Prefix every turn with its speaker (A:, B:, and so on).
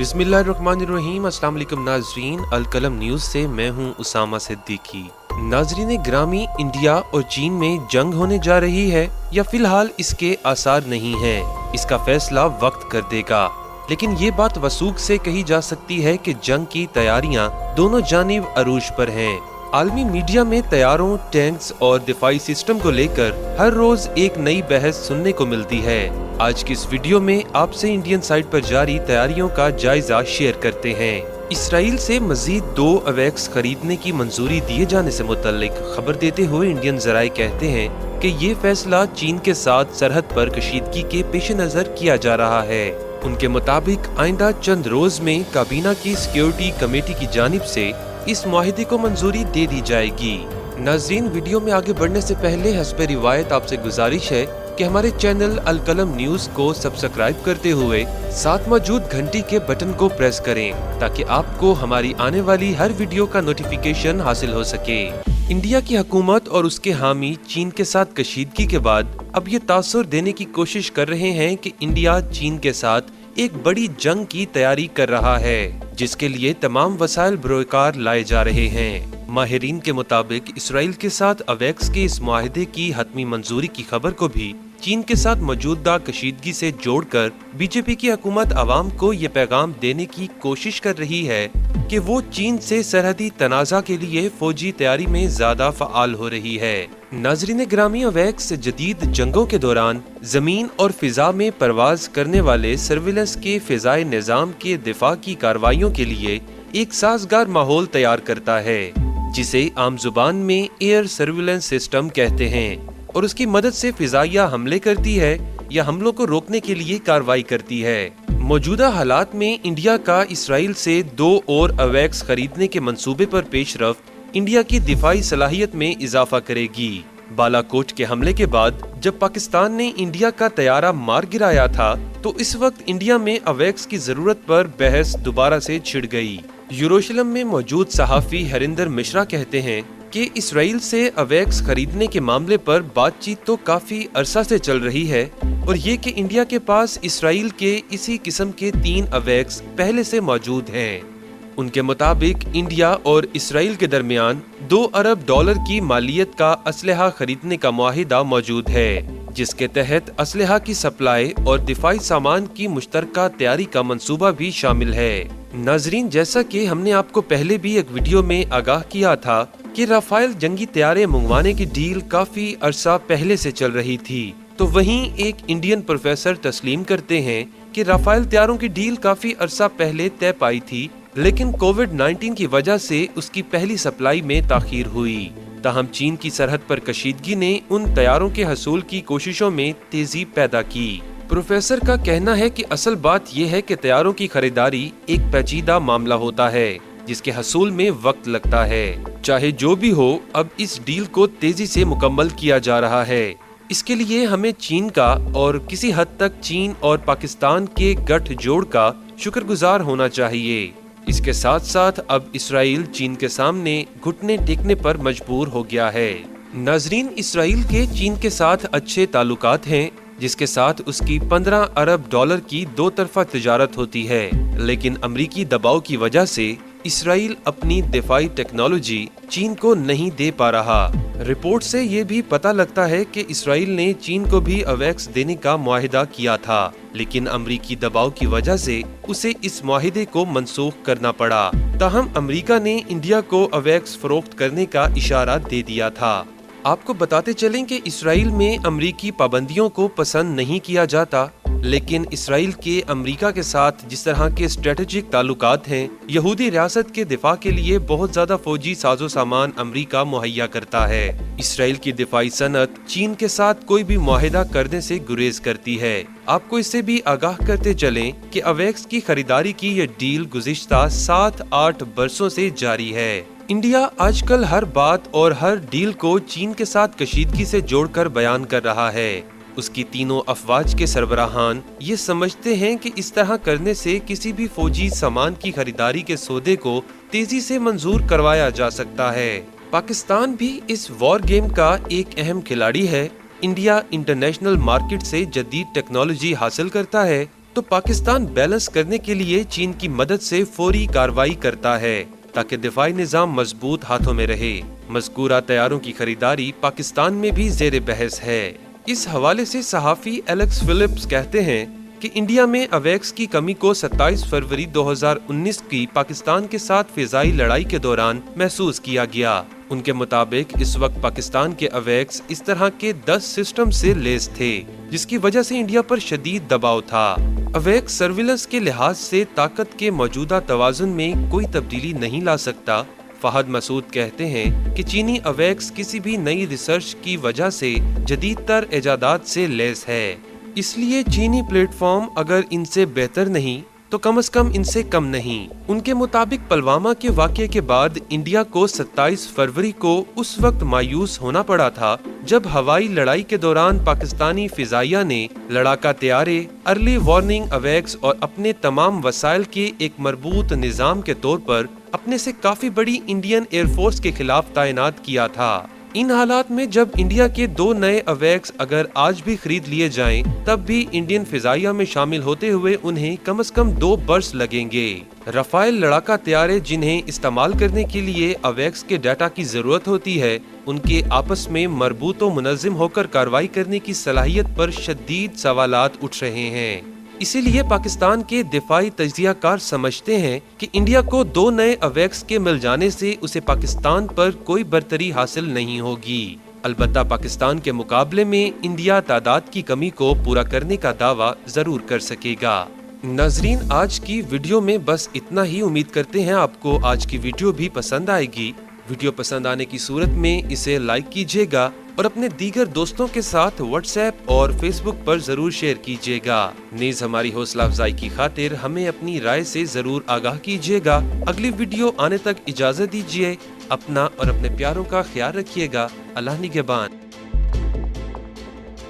A: बिस्मिल्लाहिर्रहमानिर्रहीम। अस्सलाम वालेकुम नाजरीन, अलकलम न्यूज़ से मैं हूं उसामा सिद्दीकी। नाजरीन ग्रामी, इंडिया और चीन में जंग होने जा रही है या फिलहाल इसके आसार नहीं हैं, इसका फैसला वक्त कर देगा। लेकिन ये बात वसूख से कही जा सकती है कि जंग की तैयारियां दोनों जानिब अरूज पर हैं। आलमी मीडिया में तैयारों, टैंक्स और दिफाई सिस्टम को लेकर हर रोज एक नई बहस सुनने को मिलती है। आज की इस वीडियो में आपसे इंडियन साइड पर जारी तैयारियों का जायजा शेयर करते हैं। इसराइल से मजीद 2 अवैक्स खरीदने की मंजूरी दिए जाने से मुतल्लिक खबर देते हुए इंडियन जराए कहते हैं कि ये फैसला चीन के साथ सरहद पर कशीदगी के पेश नजर किया जा रहा है। उनके मुताबिक आइंदा चंद रोज में काबीना की सिक्योरिटी कमेटी की जानिब से इस मुआहिदे को मंजूरी दे दी जाएगी। नाज़रीन, वीडियो में आगे बढ़ने से पहले हस्बे रिवायत आपसे गुजारिश है कि हमारे चैनल अलकलम न्यूज़ को सब्सक्राइब करते हुए साथ मौजूद घंटी के बटन को प्रेस करें ताकि आपको हमारी आने वाली हर वीडियो का नोटिफिकेशन हासिल हो सके। इंडिया की हुकूमत और उसके हामी चीन के साथ कशीदगी के बाद अब ये तासुर देने की कोशिश कर रहे हैं कि इंडिया चीन के साथ एक बड़ी जंग की तैयारी कर रहा है, जिसके लिए तमाम वसाइल बरोकार लाए जा रहे हैं। माहिरीन के मुताबिक इसराइल के साथ अवैक्स के इस मुआहिदे की हतमी मंजूरी की खबर को भी चीन के साथ मौजूदा कशीदगी से जोड़कर बीजेपी की हुकूमत आवाम को ये पैगाम देने की कोशिश कर रही है कि वो चीन से सरहदी तनाज़ा के लिए फौजी तैयारी में ज्यादा फ़आल हो रही है। नाजरीन ग्रामी, अवैक्स जदीद जंगों के दौरान जमीन और फिजा में परवाज करने वाले सर्विलेंस के फिजाई निज़ाम के दिफा की कार्रवाइयों के लिए एक साजगार माहौल तैयार करता है, जिसे आम जुबान में एयर सर्विलेंस सिस्टम कहते हैं, और उसकी मदद से फिजाइया हमले करती है या हमलों को रोकने के लिए कार्रवाई करती है। मौजूदा हालात में इंडिया का इसराइल से 2 और अवैक्स खरीदने के मंसूबे पर पेशरफ्त इंडिया की दिफाई सलाहियत में इजाफा करेगी। बालाकोट के हमले के बाद जब पाकिस्तान ने इंडिया का तैयारा मार गिराया था, तो इस वक्त इंडिया में अवैक्स की जरूरत पर बहस दोबारा से छिड़ गई। यरूशलेम में मौजूद सहाफी हरिंदर मिश्रा कहते हैं कि इसराइल से अवैक्स खरीदने के मामले पर बातचीत तो काफी अरसा से चल रही है, और ये कि इंडिया के पास इसराइल के इसी किस्म के 3 अवैक्स पहले से मौजूद हैं। उनके मुताबिक इंडिया और इसराइल के दरमियान $2 अरब की मालियत का असलहा खरीदने का मुआहिदा मौजूद है, जिसके तहत असलहा की सप्लाई और दिफाई सामान की मुश्तरका तैयारी का मंसूबा भी शामिल है। नाजरीन, जैसा कि हमने आपको पहले भी एक वीडियो में आगाह किया था कि राफेल जंगी तैयारे मंगवाने की डील काफी अरसा पहले से चल रही थी, तो वहीं एक इंडियन प्रोफेसर तस्लीम करते हैं कि राफेल तैयारों की डील काफी अरसा पहले तय पाई थी, लेकिन कोविड-19 की वजह से उसकी पहली सप्लाई में ताखीर हुई। ताहम चीन की सरहद पर कशीदगी ने उन तैयारों के हसूल की कोशिशों में तेजी पैदा की। प्रोफेसर का कहना है कि असल बात यह है कि तैयारों की खरीदारी एक पेचीदा मामला होता है, जिसके हसूल में वक्त लगता है। चाहे जो भी हो, अब इस डील को तेजी से मुकम्मल किया जा रहा है। इसके लिए हमें चीन का और किसी हद तक चीन और पाकिस्तान के गठजोड़ का शुक्रगुजार होना चाहिए। इसके साथ साथ अब इसराइल चीन के सामने घुटने टेकने पर मजबूर हो गया है। नाजरीन, इसराइल के चीन के साथ अच्छे ताल्लुकात हैं, जिसके साथ उसकी $15 अरब की 2 तरफा तिजारत होती है, लेकिन अमरीकी दबाव की वजह से इसराइल अपनी दिफाई टेक्नोलॉजी चीन को नहीं दे पा रहा। रिपोर्ट से ये भी पता लगता है कि इसराइल ने चीन को भी अवैक्स देने का मुआहिदा किया था, लेकिन अमरीकी दबाव की वजह से उसे इस मुआहिदे को मनसूख करना पड़ा। ताहम अमरीका ने इंडिया को अवैक्स फरोख्त करने का इशारा दे दिया था। आपको बताते चलें कि इसराइल में अमरीकी पाबंदियों को पसंद नहीं किया जाता, लेकिन इसराइल के अमरीका के साथ जिस तरह के स्ट्रेटेजिक ताल्लुकात हैं, यहूदी रियासत के दिफा के लिए बहुत ज्यादा फौजी साजो सामान अमरीका मुहैया करता है। इसराइल की दिफाई सनत चीन के साथ कोई भी मुआहिदा करने से गुरेज करती है। आपको इससे भी आगाह करते चलें कि अवैक्स की खरीदारी की यह डील गुज़िश्ता 7-8 बरसों से जारी है। इंडिया आजकल हर बात और हर डील को चीन के साथ कशीदगी से जोड़कर बयान कर रहा है। उसकी तीनों अफवाज के सरबराहान ये समझते हैं कि इस तरह करने से किसी भी फौजी सामान की खरीदारी के सौदे को तेजी से मंजूर करवाया जा सकता है। पाकिस्तान भी इस वॉर गेम का एक अहम खिलाड़ी है। इंडिया इंटरनेशनल मार्केट से जदीद टेक्नोलॉजी हासिल करता है तो पाकिस्तान बैलेंस करने के लिए चीन की मदद से फौरी कार्रवाई करता है ताकि दिफाई निजाम मजबूत हाथों में रहे। मज़कूरा तैयारों की खरीदारी पाकिस्तान में भी ज़ेर बहस है। इस हवाले से सहाफ़ी एलेक्स फिलिप्स कहते हैं कि इंडिया में अवैक्स की कमी को 27 फरवरी 2019 की पाकिस्तान के साथ फिजाई लड़ाई के दौरान महसूस किया गया। उनके मुताबिक इस वक्त पाकिस्तान के अवैक्स इस तरह के 10 सिस्टम से लैस थे, जिसकी वजह से इंडिया पर शदीद दबाव था। अवैक्स सर्विलेंस के लिहाज से ताकत के मौजूदा तवाज़ुन में कोई तब्दीली नहीं ला सकता। फहद मसूद कहते हैं कि चीनी अवैक्स किसी भी नई रिसर्च की वजह से जदीद तर इजादात से लैस है, इसलिए चीनी प्लेटफॉर्म अगर इनसे बेहतर नहीं तो कम से कम इनसे कम नहीं। उनके मुताबिक पुलवामा के वाक़ये के बाद इंडिया को 27 फरवरी को उस वक्त मायूस होना पड़ा था जब हवाई लड़ाई के दौरान पाकिस्तानी फिजाइया ने लड़ाका तैयारे, अर्ली वार्निंग अवैक्स और अपने तमाम वसाइल के एक मरबूत निज़ाम के तौर पर अपने से काफी बड़ी इंडियन एयरफोर्स के खिलाफ तैनात किया था। इन हालात में जब इंडिया के 2 नए अवैक्स अगर आज भी खरीद लिए जाएं, तब भी इंडियन फिजाइया में शामिल होते हुए उन्हें कम से कम 2 बर्स लगेंगे। रफाइल लड़ाका तैयारे जिन्हें इस्तेमाल करने के लिए अवैक्स के डाटा की जरूरत होती है, उनके आपस में मरबूत व मुनज़्ज़म होकर कार्रवाई करने की सलाहियत पर शदीद सवालात उठ रहे हैं। इसीलिए पाकिस्तान के दिफाई तज्ज़ियाकार समझते हैं कि इंडिया को 2 नए अवैक्स के मिल जाने से उसे पाकिस्तान पर कोई बरतरी हासिल नहीं होगी। अलबत्ता पाकिस्तान के मुकाबले में इंडिया तादाद की कमी को पूरा करने का दावा जरूर कर सकेगा। नाजरीन, आज की वीडियो में बस इतना ही। उम्मीद करते हैं आपको आज की वीडियो भी पसंद आएगी। वीडियो पसंद आने की सूरत में इसे लाइक कीजिएगा और अपने दीगर दोस्तों के साथ व्हाट्सएप और फेसबुक पर जरूर शेयर कीजिएगा। नीज हमारी हौसला अफजाई की खातिर हमें अपनी राय से जरूर आगाह कीजिएगा। अगली वीडियो आने तक इजाजत दीजिए। अपना और अपने प्यारों का ख्याल रखिएगा। अल्लाह निगहबान।